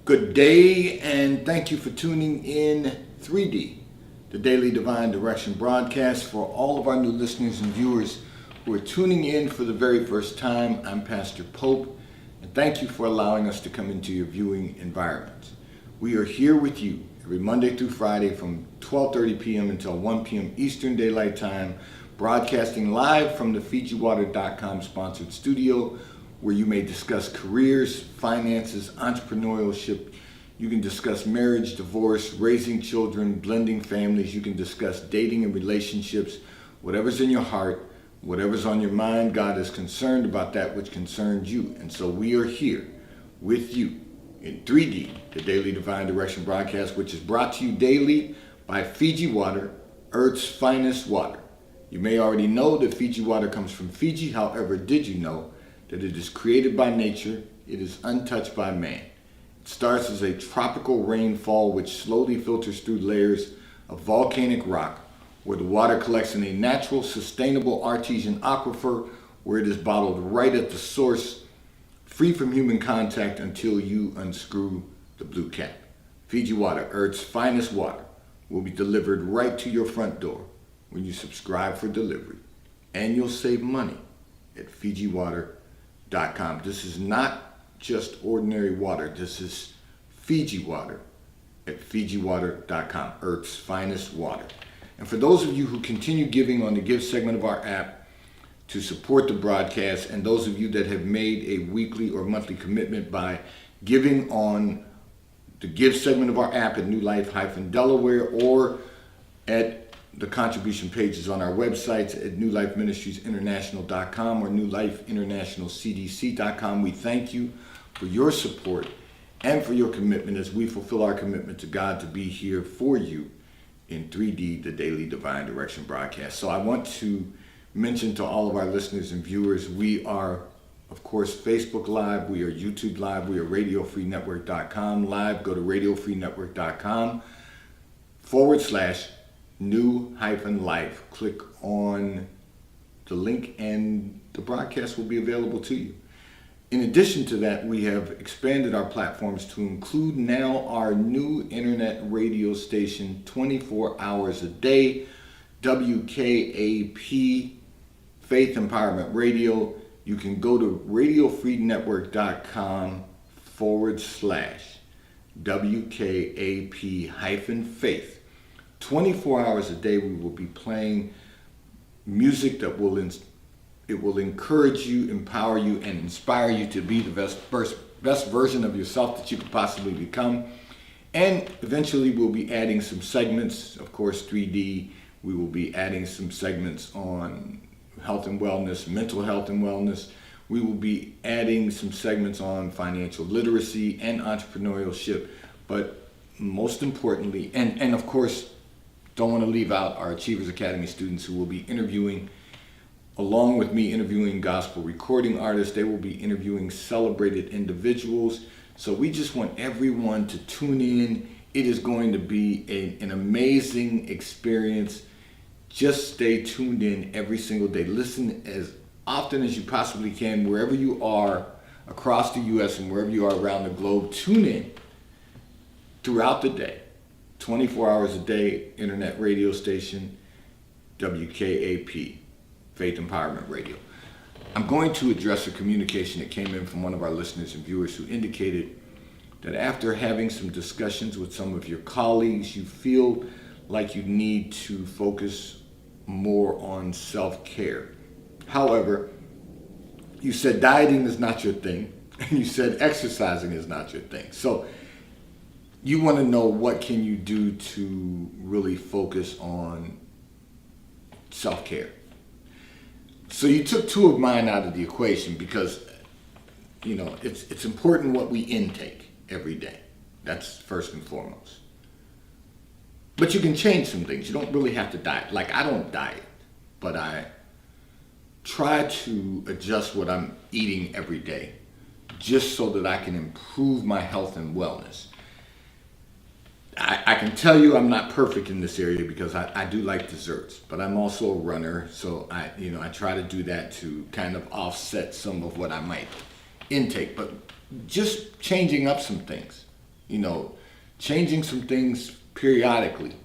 Good day, and thank you for tuning in 3D, the Daily Divine Direction broadcast. For all of our new listeners and viewers who are tuning in for the very first time, I'm Pastor Pope, and thank you for allowing us to come into your viewing environment. We are here with you every Monday through Friday from 12:30 p.m. until 1 p.m. Eastern Daylight Time, broadcasting live from the FijiWater.com sponsored studio, where you may discuss careers, finances, entrepreneurship. You can discuss marriage, divorce, raising children, blending families. You can discuss dating and relationships. Whatever's in your heart, whatever's on your mind, God is concerned about that which concerns you. And so we are here with you in 3D, the Daily Divine Direction broadcast, which is brought to you daily by Fiji Water, Earth's finest water. You may already know that Fiji water comes from Fiji. However, did you know that it is created by nature, it is untouched by man? It starts as a tropical rainfall which slowly filters through layers of volcanic rock, where the water collects in a natural, sustainable artesian aquifer, where it is bottled right at the source, free from human contact until you unscrew the blue cap. Fiji Water, Earth's finest water, will be delivered right to your front door when you subscribe for delivery, and you'll save money at FijiWater.com. This is not just ordinary water. This is Fiji water at FijiWater.com, Earth's finest water. And for those of you who continue giving on the Give segment of our app to support the broadcast, and those of you that have made a weekly or monthly commitment by giving on the Give segment of our app at New Life-Delaware or at the contribution pages on our websites at newlifeministriesinternational.com or newlifeinternationalcdc.com. We thank you for your support and for your commitment as we fulfill our commitment to God to be here for you in 3D, the Daily Divine Direction broadcast. So I want to mention to all of our listeners and viewers, we are, of course, Facebook Live, we are YouTube Live, we are RadioFreeNetwork.com Live. Go to RadioFreeNetwork.com/new-life. Click on the link and the broadcast will be available to you. In addition to that, we have expanded our platforms to include now our new internet radio station 24 hours a day, WKAP Faith Empowerment Radio. You can go to RadioFreeNetwork.com/WKAP-Faith. 24 hours a day, we will be playing music that will encourage you, empower you, and inspire you to be the best version of yourself that you could possibly become. And eventually we'll be adding some segments, of course, 3D. We will be adding some segments on health and wellness, mental health and wellness. We will be adding some segments on financial literacy and entrepreneurship. But most importantly, and of course, don't want to leave out our Achievers Academy students who will be interviewing, along with me, interviewing gospel recording artists. They will be interviewing celebrated individuals. So we just want everyone to tune in. It is going to be an amazing experience. Just stay tuned in every single day. Listen as often as you possibly can, wherever you are across the U.S. and wherever you are around the globe. Tune in throughout the day. 24 hours a day, internet radio station, WKAP, Faith Empowerment Radio. I'm going to address a communication that came in from one of our listeners and viewers who indicated that after having some discussions with some of your colleagues, you feel like you need to focus more on self-care. However, you said dieting is not your thing, and you said exercising is not your thing. So you want to know what can you do to really focus on self-care. So you took two of mine out of the equation because, you know, it's important what we intake every day. That's first and foremost. But you can change some things. You don't really have to diet. Like, I don't diet, but I try to adjust what I'm eating every day just so that I can improve my health and wellness. I can tell you I'm not perfect in this area because I do like desserts, but I'm also a runner, so I try to do that to kind of offset some of what I might intake. But just changing up some things you know, changing some things periodically.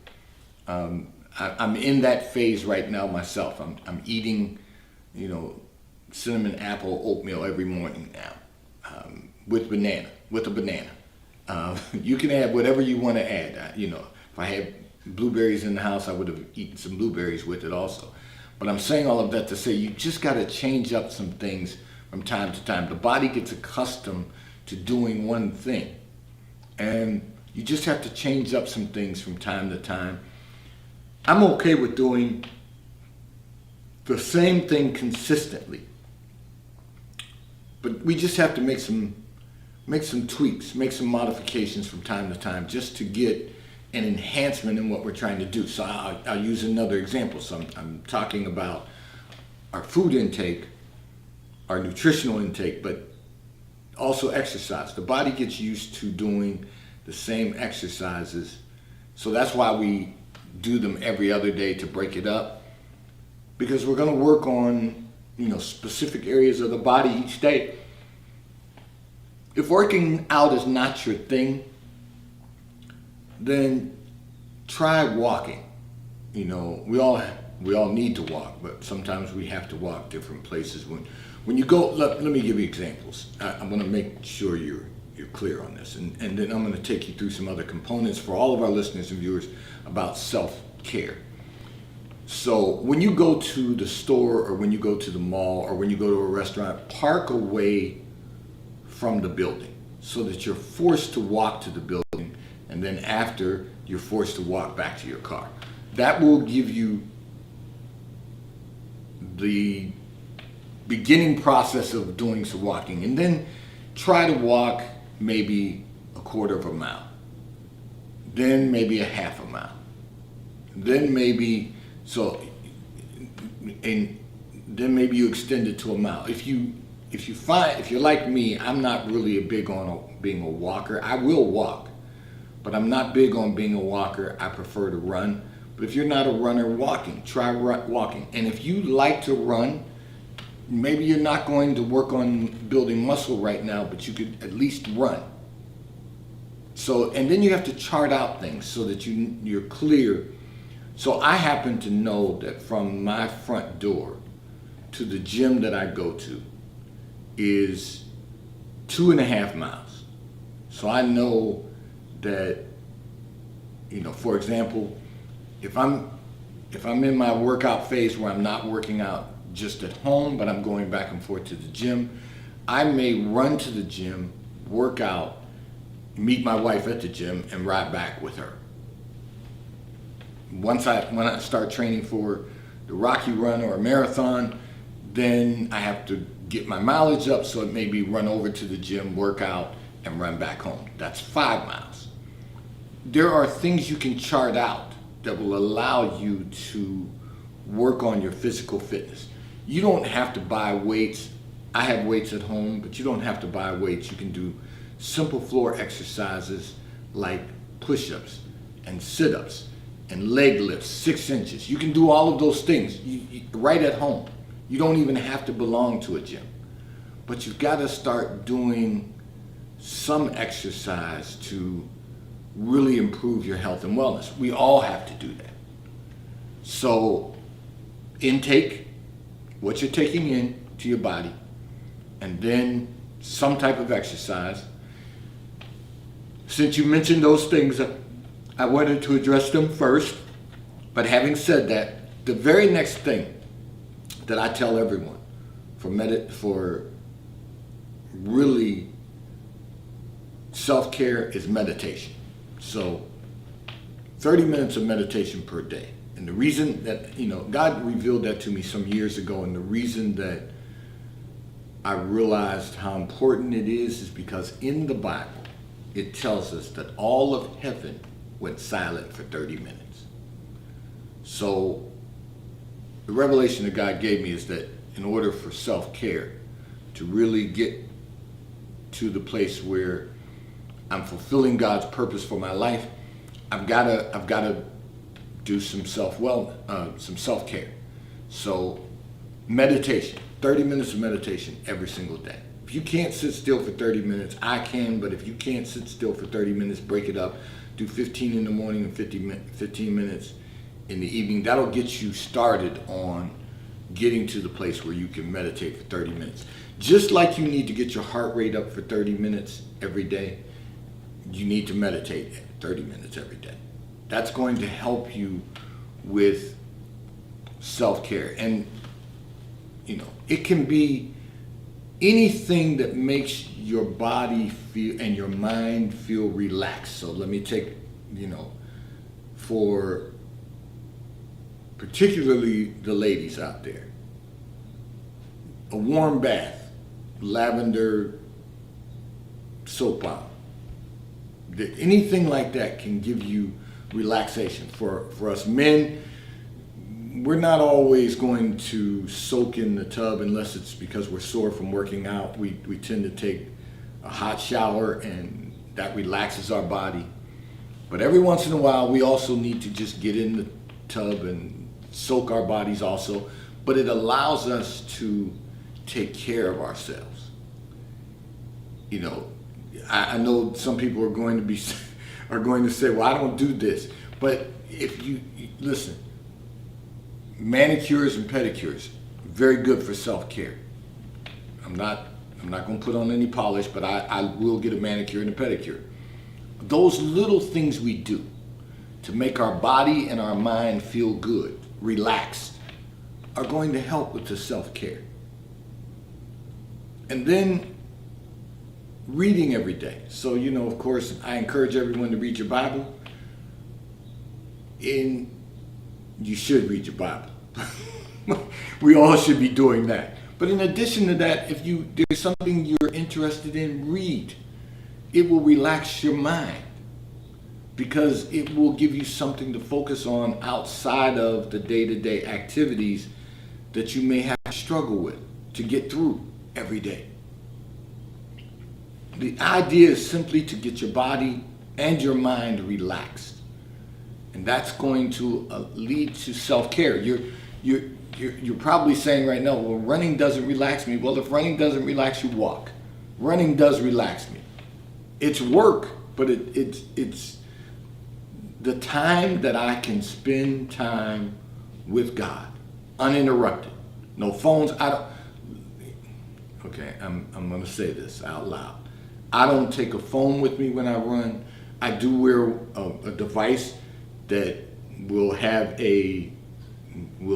I'm in that phase right now myself. I'm eating, you know, cinnamon apple oatmeal every morning now, with a banana. You can add whatever you want to add. You know, if I had blueberries in the house, I would have eaten some blueberries with it also. But I'm saying all of that to say you just got to change up some things from time to time. The body gets accustomed to doing one thing, and you just have to change up some things from time to time. I'm okay with doing the same thing consistently, but we just have to make some tweaks, make some modifications from time to time just to get an enhancement in what we're trying to do. So I'll use another example. So I'm talking about our food intake, our nutritional intake, but also exercise. The body gets used to doing the same exercises. So that's why we do them every other day to break it up, because we're going to work on, you know, specific areas of the body each day. If working out is not your thing, then try walking. You know, we all need to walk, but sometimes we have to walk different places. When you go, let me give you examples. I want to make sure you're clear on this, and then I'm going to take you through some other components for all of our listeners and viewers about self-care. So when you go to the store, or when you go to the mall, or when you go to a restaurant, park away from the building so that you're forced to walk to the building, and then after you're forced to walk back to your car. That will give you the beginning process of doing some walking, and then try to walk maybe a quarter of a mile, then maybe a half a mile, then maybe maybe you extend it to a mile. If you're like me, I'm not really big on being a walker. I will walk, but I'm not big on being a walker. I prefer to run. But if you're not a runner, try walking. And if you like to run, maybe you're not going to work on building muscle right now, but you could at least run. So, and then you have to chart out things so that you're clear. So I happen to know that from my front door to the gym that I go to is 2.5 miles. So I know that, you know, for example, if I'm in my workout phase where I'm not working out just at home, but I'm going back and forth to the gym, I may run to the gym, work out, meet my wife at the gym, and ride back with her. When I start training for the Rocky Run or a marathon, then I have to get my mileage up, so it may be run over to the gym, work out, and run back home. That's 5 miles. There are things you can chart out that will allow you to work on your physical fitness. You don't have to buy weights. I have weights at home, but you don't have to buy weights. You can do simple floor exercises like push-ups and sit-ups and leg lifts, 6 inches. You can do all of those things right at home. You don't even have to belong to a gym. But you've got to start doing some exercise to really improve your health and wellness. We all have to do that. So intake, what you're taking in to your body, and then some type of exercise. Since you mentioned those things, I wanted to address them first. But having said that, the very next thing that I tell everyone for really self-care is meditation. So 30 minutes of meditation per day. And the reason that, you know, God revealed that to me some years ago, and the reason that I realized how important it is because in the Bible, it tells us that all of heaven went silent for 30 minutes. So the revelation that God gave me is that in order for self-care to really get to the place where I'm fulfilling God's purpose for my life, I've got to do some self-care. So meditation, 30 minutes of meditation every single day. If If you can't sit still for 30 minutes, I can, but if you can't sit still for 30 minutes, break it up. Do 15 in the morning and 15 minutes in the evening. That'll get you started on getting to the place where you can meditate for 30 minutes. Just like you need to get your heart rate up for 30 minutes every day, you need to meditate 30 minutes every day. That's going to help you with self-care. And, it can be anything that makes your body feel and your mind feel relaxed. So let me take, for particularly the ladies out there, a warm bath, lavender soap balm, anything like that can give you relaxation. For us men, we're not always going to soak in the tub unless it's because we're sore from working out. We tend to take a hot shower and that relaxes our body. But every once in a while, we also need to just get in the tub and soak our bodies also. But it allows us to take care of ourselves. I know some people are going to say, well, I don't do this. But if you listen, manicures and pedicures, very good for self-care. I'm not going to put on any polish, but I will get a manicure and a pedicure. Those little things we do to make our body and our mind feel good, relaxed, are going to help with the self-care. And then reading every day. So, of course, I encourage everyone to read your Bible. And you should read your Bible. We all should be doing that. But in addition to that, if there's something you're interested in, read. It will relax your mind because it will give you something to focus on outside of the day-to-day activities that you may have to struggle with to get through every day. The idea is simply to get your body and your mind relaxed. And that's going to lead to self-care. You're probably saying right now, well, running doesn't relax me. Well, if running doesn't relax you, walk. Running does relax me. It's work, but it's the time that I can spend time with God, uninterrupted. No phones. Okay, I'm going to say this out loud. I don't take a phone with me when I run. I do wear a device that will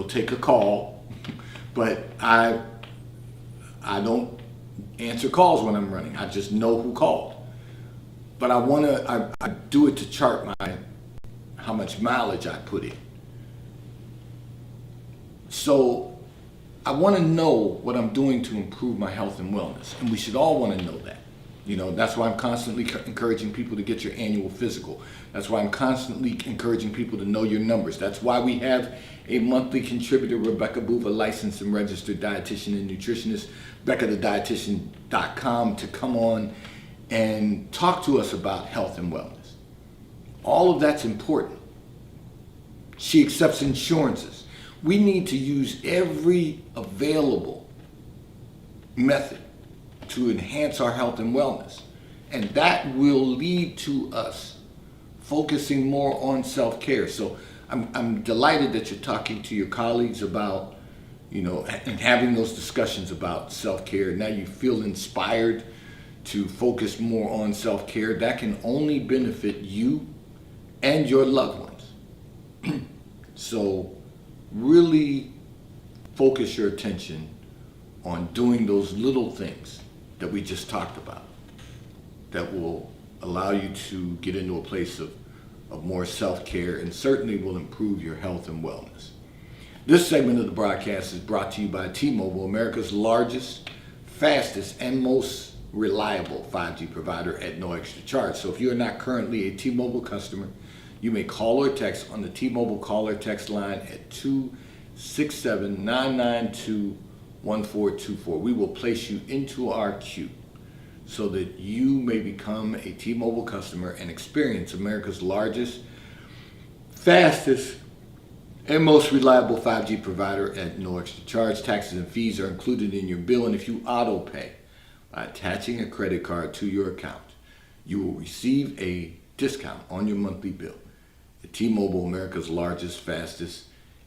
take a call, but I don't answer calls when I'm running. I just know who called. But I do it to chart how much mileage I put in. So I want to know what I'm doing to improve my health and wellness, and we should all want to know that. That's why I'm constantly encouraging people to get your annual physical. That's why I'm constantly encouraging people to know your numbers. That's why we have a monthly contributor, Rebecca Booth, licensed and registered dietitian and nutritionist, BeccaTheDietitian.com, to come on and talk to us about health and wellness. All of that's important. She accepts insurances. We need to use every available method to enhance our health and wellness. And that will lead to us focusing more on self-care. So I'm delighted that you're talking to your colleagues about, and having those discussions about self-care. Now you feel inspired to focus more on self-care. That can only benefit you and your loved ones. So really focus your attention on doing those little things that we just talked about that will allow you to get into a place of more self-care and certainly will improve your health and wellness. This segment of the broadcast is brought to you by T-Mobile, America's largest, fastest, and most reliable 5G provider at no extra charge. So if you are not currently a T-Mobile customer, you may call or text on the T-Mobile call or text line at 267-992-1424. We will place you into our queue so that you may become a T-Mobile customer and experience America's largest, fastest, and most reliable 5G provider at no extra charge. Taxes and fees are included in your bill, and if you auto pay by attaching a credit card to your account, you will receive a discount on your monthly bill at T-Mobile, America's largest, fastest,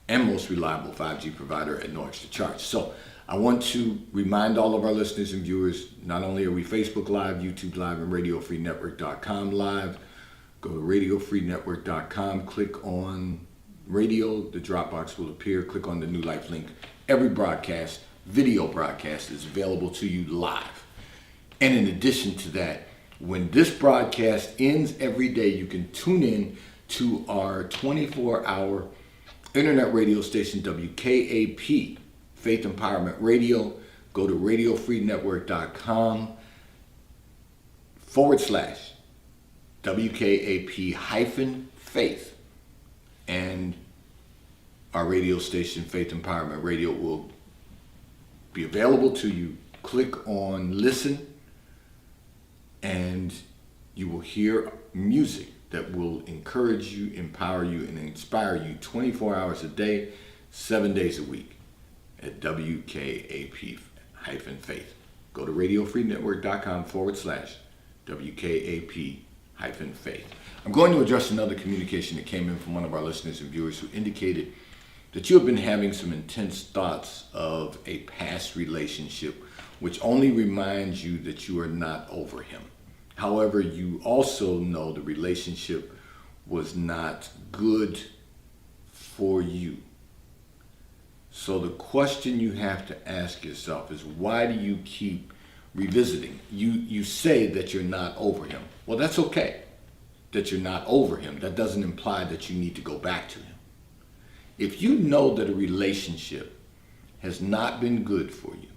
and most reliable 5G provider at no extra charge. So I want to remind all of our listeners and viewers, not only are we Facebook Live, YouTube Live, and RadioFreeNetwork.com Live, go to RadioFreeNetwork.com, click on radio, the Dropbox will appear, click on the New Life link. Every broadcast, video broadcast, is available to you live. And in addition to that, when this broadcast ends every day, you can tune in to our 24-hour internet radio station, WKAP, Faith Empowerment Radio. Go to RadioFreeNetwork.com/WKAP-Faith. And our radio station, Faith Empowerment Radio, will be available to you. Click on listen, and you will hear music that will encourage you, empower you, and inspire you 24 hours a day, 7 days a week at WKAP-Faith. Go to RadioFreeNetwork.com/WKAP-Faith. I'm going to address another communication that came in from one of our listeners and viewers who indicated that you have been having some intense thoughts of a past relationship, which only reminds you that you are not over him. However, you also know the relationship was not good for you. So the question you have to ask yourself is, why do you keep revisiting? You say that you're not over him. Well, that's okay that you're not over him. That doesn't imply that you need to go back to him. If you know that a relationship has not been good for you,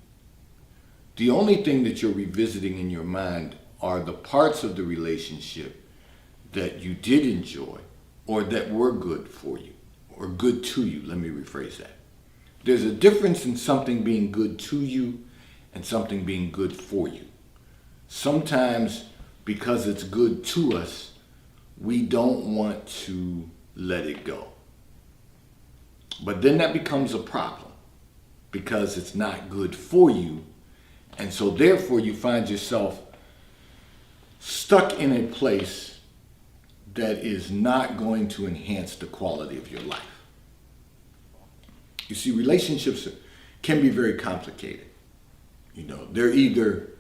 the only thing that you're revisiting in your mind are the parts of the relationship that you did enjoy or that were good for you or good to you. Let me rephrase that. There's a difference in something being good to you and something being good for you. Sometimes because it's good to us, we don't want to let it go. But then that becomes a problem because it's not good for you. And so therefore you find yourself stuck in a place that is not going to enhance the quality of your life. You see, relationships can be very complicated. You know, they're either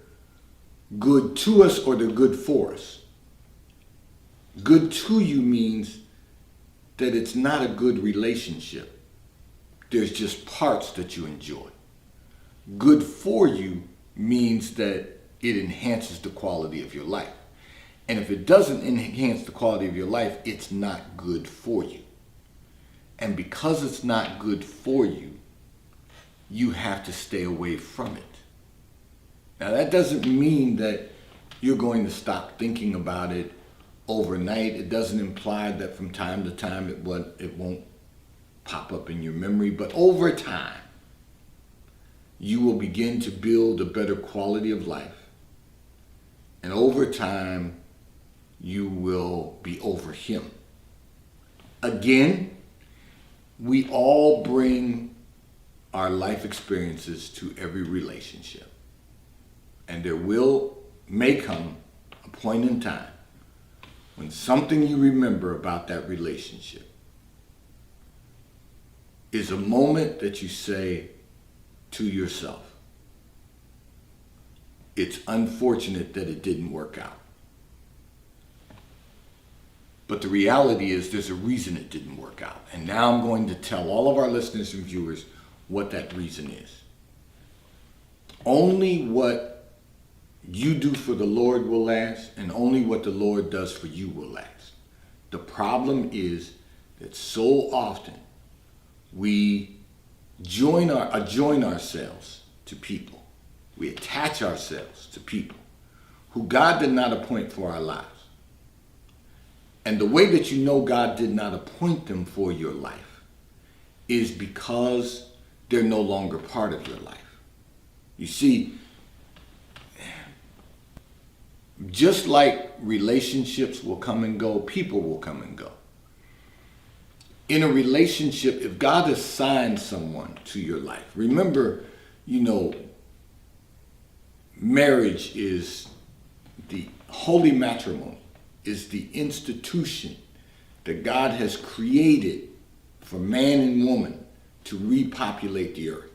good to us or they're good for us. Good to you means that it's not a good relationship. There's just parts that you enjoy. Good for you means that it enhances the quality of your life. And if it doesn't enhance the quality of your life, it's not good for you. And because it's not good for you, you have to stay away from it. Now, that doesn't mean that you're going to stop thinking about it overnight. It doesn't imply that from time to time it won't pop up in your memory. But over time, you will begin to build a better quality of life. And over time, you will be over him. Again, we all bring our life experiences to every relationship. And there may come a point in time when something you remember about that relationship is a moment that you say to yourself, it's unfortunate that it didn't work out. But the reality is there's a reason it didn't work out. And now I'm going to tell all of our listeners and viewers what that reason is. Only what you do for the Lord will last, and only what the Lord does for you will last. The problem is that so often we join ourselves to people. We attach ourselves to people who God did not appoint for our lives. And the way that you know God did not appoint them for your life is because they're no longer part of your life. You see, just like relationships will come and go, people will come and go. In a relationship, if God assigns someone to your life, remember, marriage is the holy matrimony, is the institution that God has created for man and woman to repopulate the earth.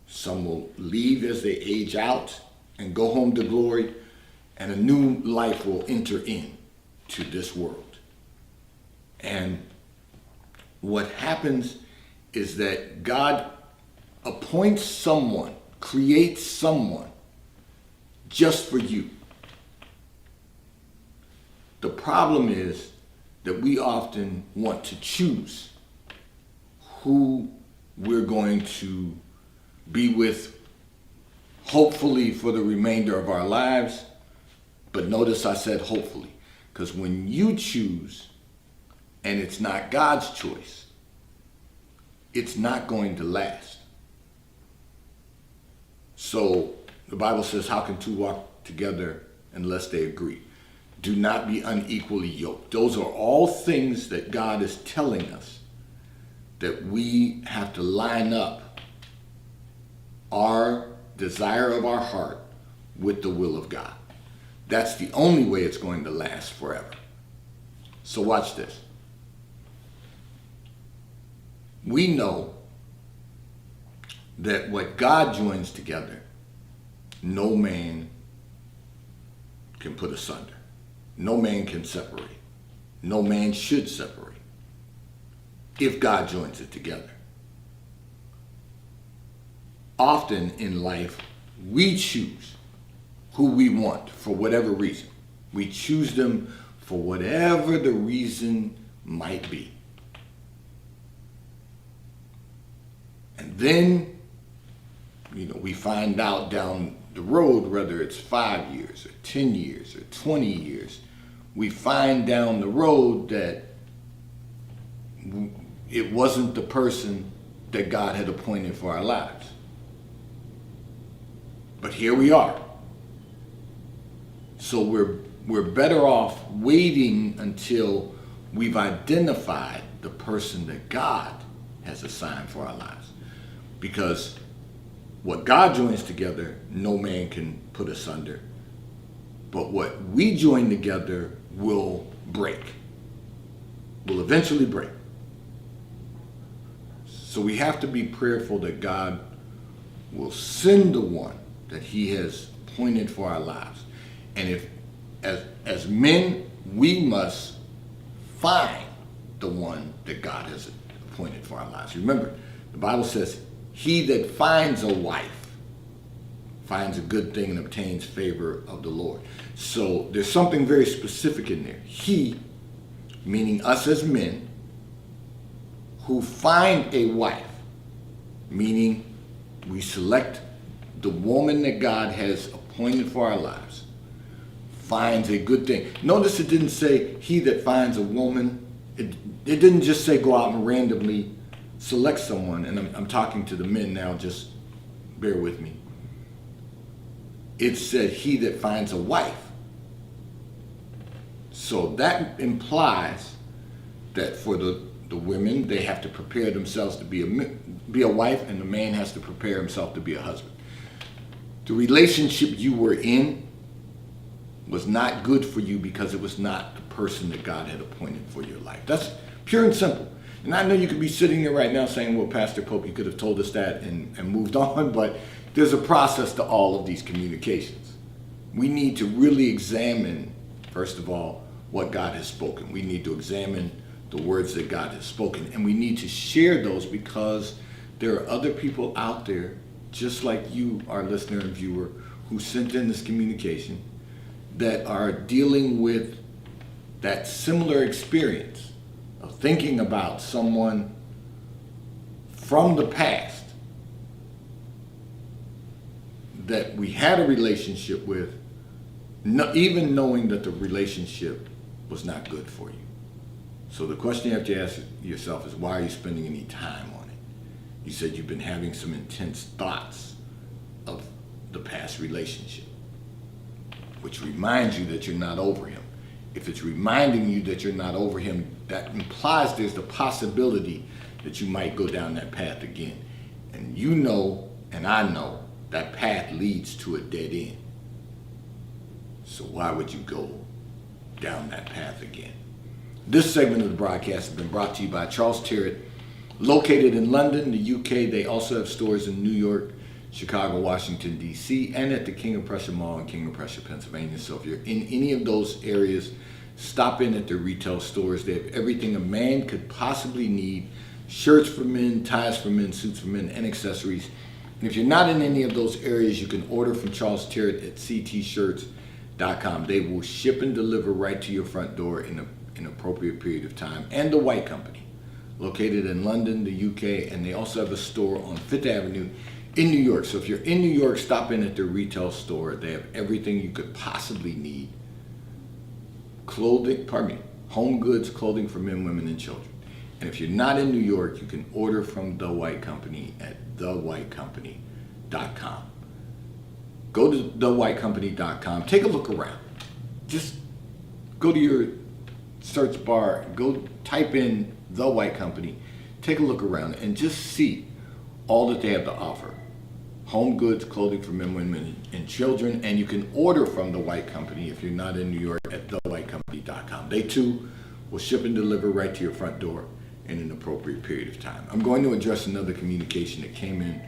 Some will leave as they age out and go home to glory, and a new life will enter in to this world. And what happens is that God appoints someone, creates someone just for you. The problem is that we often want to choose who we're going to be with, hopefully for the remainder of our lives. But notice I said hopefully, because when you choose and it's not God's choice, it's not going to last. So the Bible says, how can two walk together unless they agree? Do not be unequally yoked. Those are all things that God is telling us that we have to line up our desire of our heart with the will of God. That's the only way it's going to last forever. So watch this. We know that what God joins together, no man can put asunder. No man can separate. No man should separate if God joins it together. Often in life, we choose who we want for whatever reason. We choose them for whatever the reason might be. And then, we find out down the road, whether it's 5 years or 10 years or 20 years, we find down the road that it wasn't the person that God had appointed for our lives. But here we are. So we're better off waiting until we've identified the person that God has assigned for our lives. Because what God joins together, no man can put asunder. But what we join together will break, will eventually break. So we have to be prayerful that God will send the one that he has appointed for our lives. And if, as men, we must find the one that God has appointed for our lives. Remember, the Bible says, he that finds a wife finds a good thing and obtains favor of the Lord. So there's something very specific in there. He, meaning us as men, who find a wife, meaning we select the woman that God has appointed for our lives, finds a good thing. Notice it didn't say he that finds a woman. It didn't just say go out and randomly select someone. And I'm talking to the men now, just bear with me. It said he that finds a wife. So that implies that for the women, they have to prepare themselves to be a wife, and the man has to prepare himself to be a husband. The relationship you were in was not good for you because it was not the person that God had appointed for your life. That's pure and simple. And I know you could be sitting there right now saying, well, Pastor Pope, you could have told us that and moved on, but there's a process to all of these communications. We need to really examine, first of all, what God has spoken. We need to examine the words that God has spoken, and we need to share those because there are other people out there, just like you, our listener and viewer, who sent in this communication, that are dealing with that similar experience of thinking about someone from the past that we had a relationship with, even knowing that the relationship was not good for you. So the question you have to ask yourself is, why are you spending any time on it? You said you've been having some intense thoughts of the past relationship, which reminds you that you're not over him. If it's reminding you that you're not over him, that implies there's the possibility that you might go down that path again. And you know, and I know, that path leads to a dead end. So why would you go down that path again? This segment of the broadcast has been brought to you by Charles Tyrwhitt, located in London, the UK. They also have stores in New York, Chicago, Washington, D.C., and at the King of Prussia Mall in King of Prussia, Pennsylvania. So if you're in any of those areas, stop in at their retail stores. They have everything a man could possibly need: shirts for men, ties for men, suits for men, and accessories. And if you're not in any of those areas, you can order from Charles Tyrwhitt at ctshirts.com. They will ship and deliver right to your front door in an appropriate period of time. And The White Company, located in London, the UK, and they also have a store on Fifth Avenue in New York. So if you're in New York, stop in at their retail store. They have everything you could possibly need. Home goods, clothing for men, women, and children. And if you're not in New York, you can order from The White Company at thewhitecompany.com. Go to thewhitecompany.com. Take a look around. Just go to your search bar, go type in The White Company, take a look around, and just see all that they have to offer. Home goods, clothing for men, women, and children. And you can order from The White Company if you're not in New York at thewhitecompany.com. They too will ship and deliver right to your front door in an appropriate period of time. I'm going to address another communication that came in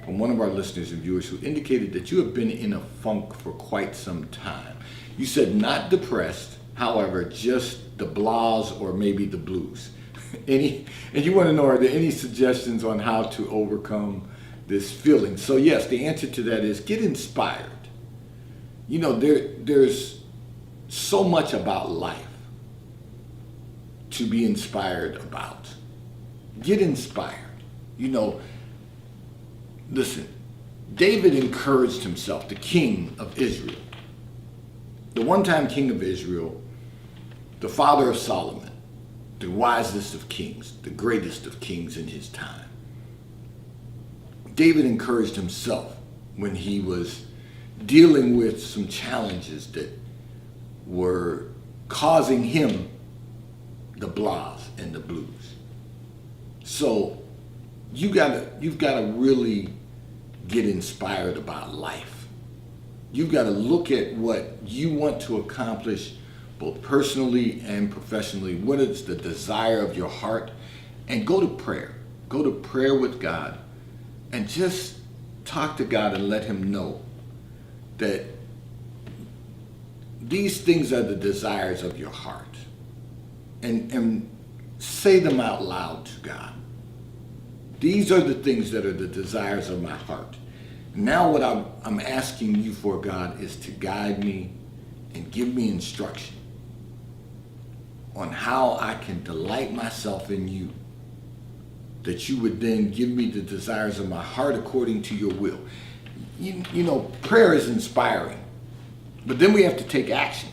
from one of our listeners and viewers who indicated that you have been in a funk for quite some time. You said not depressed, however, just the blahs or maybe the blues. And you want to know, are there any suggestions on how to overcome this feeling? So yes, the answer to that is get inspired. You know, there's so much about life to be inspired about. Get inspired. You know, listen, David encouraged himself, the king of Israel, the one-time king of Israel, the father of Solomon, the wisest of kings, the greatest of kings in his time. David encouraged himself when he was dealing with some challenges that were causing him the blahs and the blues. So you've got to really get inspired about life. You've got to look at what you want to accomplish both personally and professionally. What is the desire of your heart? And go to prayer. Go to prayer with God and just talk to God and let him know that these things are the desires of your heart. And say them out loud to God. These are the things that are the desires of my heart. Now what I'm asking you for, God, is to guide me and give me instruction on how I can delight myself in you, that you would then give me the desires of my heart according to your will. You know, prayer is inspiring, but then we have to take action,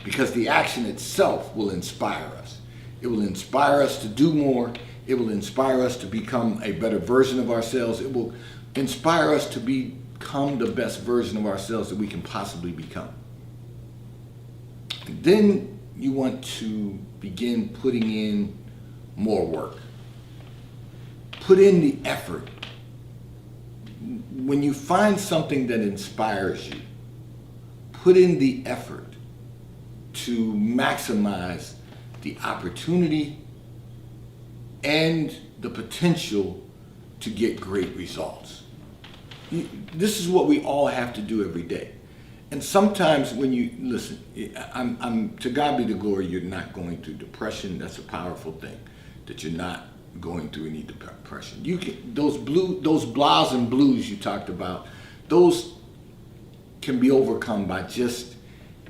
because the action itself will inspire us. It will inspire us to do more. It will inspire us to become a better version of ourselves. It will inspire us to become the best version of ourselves that we can possibly become. And then you want to begin putting in more work. Put in the effort. When you find something that inspires you, put in the effort to maximize the opportunity and the potential to get great results. This is what we all have to do every day. And sometimes when you listen, I'm to God be the glory, you're not going through depression. That's a powerful thing, that you're not going through any depression. You can, those blahs and blues you talked about, those can be overcome by just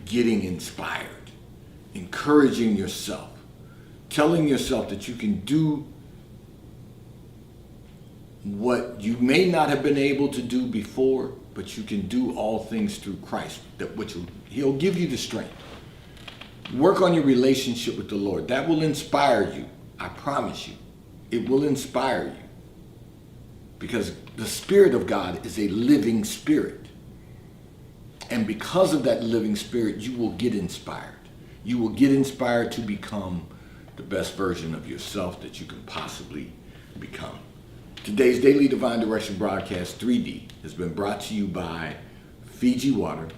getting inspired, encouraging yourself, telling yourself that you can do what you may not have been able to do before, but you can do all things through Christ, he'll give you the strength. Work on your relationship with the Lord. That will inspire you. I promise you. It will inspire you. Because the Spirit of God is a living spirit. And because of that living spirit, you will get inspired. You will get inspired to become the best version of yourself that you can possibly become. Today's Daily Divine Direction broadcast 3D has been brought to you by Fiji Water.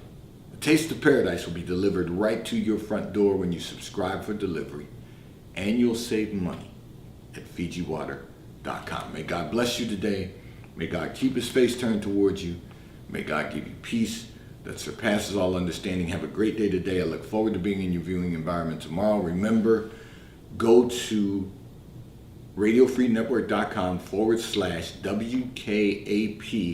A taste of paradise will be delivered right to your front door when you subscribe for delivery, and you'll save money at FijiWater.com. May God bless you today. May God keep his face turned towards you. May God give you peace that surpasses all understanding. Have a great day today. I look forward to being in your viewing environment tomorrow. Remember, go to RadioFreeNetwork.com/WKAP